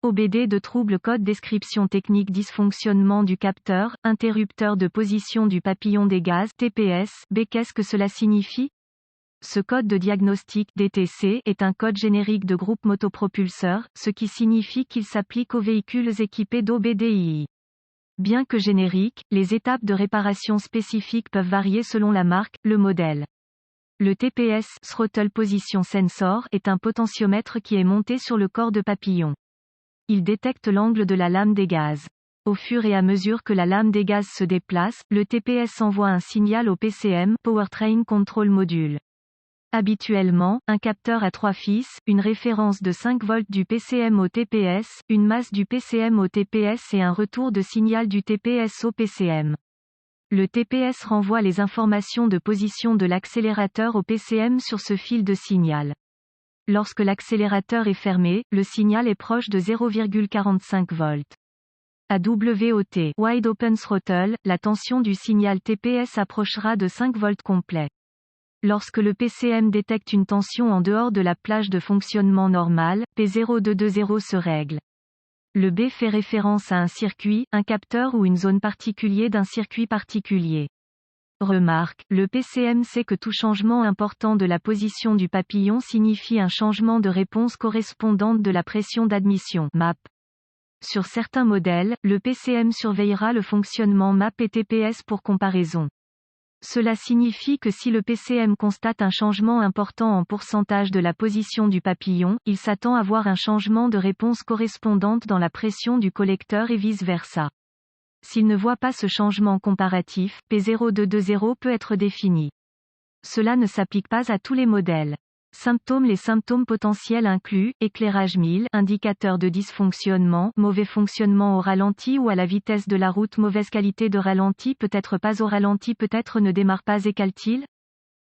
OBD de trouble code description technique dysfonctionnement du capteur, interrupteur de position du papillon des gaz TPS. B. Qu'est-ce que cela signifie? Ce code de diagnostic DTC est un code générique de groupe motopropulseur, ce qui signifie qu'il s'applique aux véhicules équipés d'OBDII. Bien que génériques, les étapes de réparation spécifiques peuvent varier selon la marque, le modèle. Le TPS Throttle Position Sensor est un potentiomètre qui est monté sur le corps de papillon. Il détecte l'angle de la lame des gaz. Au fur et à mesure que la lame des gaz se déplace, le TPS envoie un signal au PCM Powertrain Control Module. Habituellement, un capteur a 3 fils, une référence de 5 volts du PCM au TPS, une masse du PCM au TPS et un retour de signal du TPS au PCM. Le TPS renvoie les informations de position de l'accélérateur au PCM sur ce fil de signal. Lorsque l'accélérateur est fermé, le signal est proche de 0,45 volts. À WOT Wide Open Throttle, la tension du signal TPS approchera de 5 volts complet. Lorsque le PCM détecte une tension en dehors de la plage de fonctionnement normale, P0220 se règle. Le B fait référence à un circuit, un capteur ou une zone particulière d'un circuit particulier. Remarque, le PCM sait que tout changement important de la position du papillon signifie un changement de réponse correspondante de la pression d'admission MAP. Sur certains modèles, le PCM surveillera le fonctionnement MAP et TPS pour comparaison. Cela signifie que si le PCM constate un changement important en pourcentage de la position du papillon, il s'attend à voir un changement de réponse correspondante dans la pression du collecteur et vice-versa. S'il ne voit pas ce changement comparatif, P0220 peut être défini. Cela ne s'applique pas à tous les modèles. Symptômes. Les symptômes potentiels incluent, éclairage 1000, indicateur de dysfonctionnement, mauvais fonctionnement au ralenti ou à la vitesse de la route, mauvaise qualité de ralenti, peut-être pas au ralenti, peut-être ne démarre pas et cale-t-il?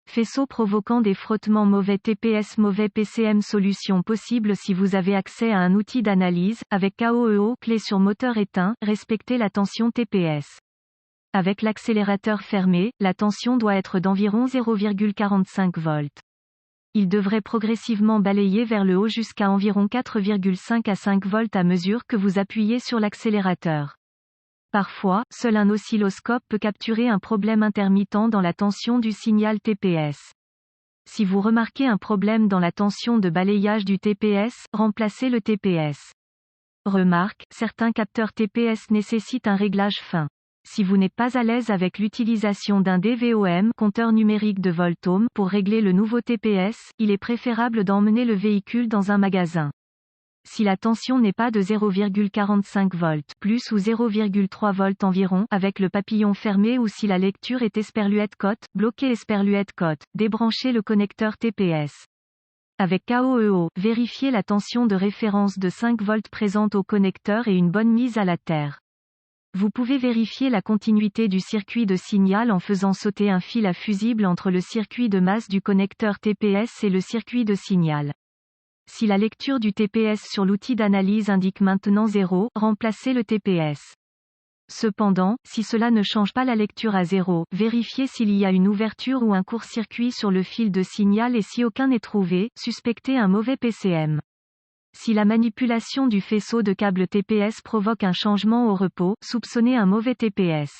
Faisceau provoquant des frottements, mauvais TPS, mauvais PCM. Solution possible si vous avez accès à un outil d'analyse, avec KOEO, clé sur moteur éteint, respectez la tension TPS. Avec l'accélérateur fermé, la tension doit être d'environ 0,45 volts. Il devrait progressivement balayer vers le haut jusqu'à environ 4,5 à 5 volts à mesure que vous appuyez sur l'accélérateur. Parfois, seul un oscilloscope peut capturer un problème intermittent dans la tension du signal TPS. Si vous remarquez un problème dans la tension de balayage du TPS, remplacez le TPS. Remarque, certains capteurs TPS nécessitent un réglage fin. Si vous n'êtes pas à l'aise avec l'utilisation d'un DVOM, compteur numérique de voltohme, pour régler le nouveau TPS, il est préférable d'emmener le véhicule dans un magasin. Si la tension n'est pas de 0,45 volts, plus ou 0,3 volts environ, avec le papillon fermé ou si la lecture est esperluette cote, bloquez esperluette cote, débranchez le connecteur TPS. Avec KOEO, vérifiez la tension de référence de 5 volts présente au connecteur et une bonne mise à la terre. Vous pouvez vérifier la continuité du circuit de signal en faisant sauter un fil à fusible entre le circuit de masse du connecteur TPS et le circuit de signal. Si la lecture du TPS sur l'outil d'analyse indique maintenant 0, remplacez le TPS. Cependant, si cela ne change pas la lecture à 0, vérifiez s'il y a une ouverture ou un court-circuit sur le fil de signal et si aucun n'est trouvé, suspectez un mauvais PCM. Si la manipulation du faisceau de câble TPS provoque un changement au repos, soupçonnez un mauvais TPS.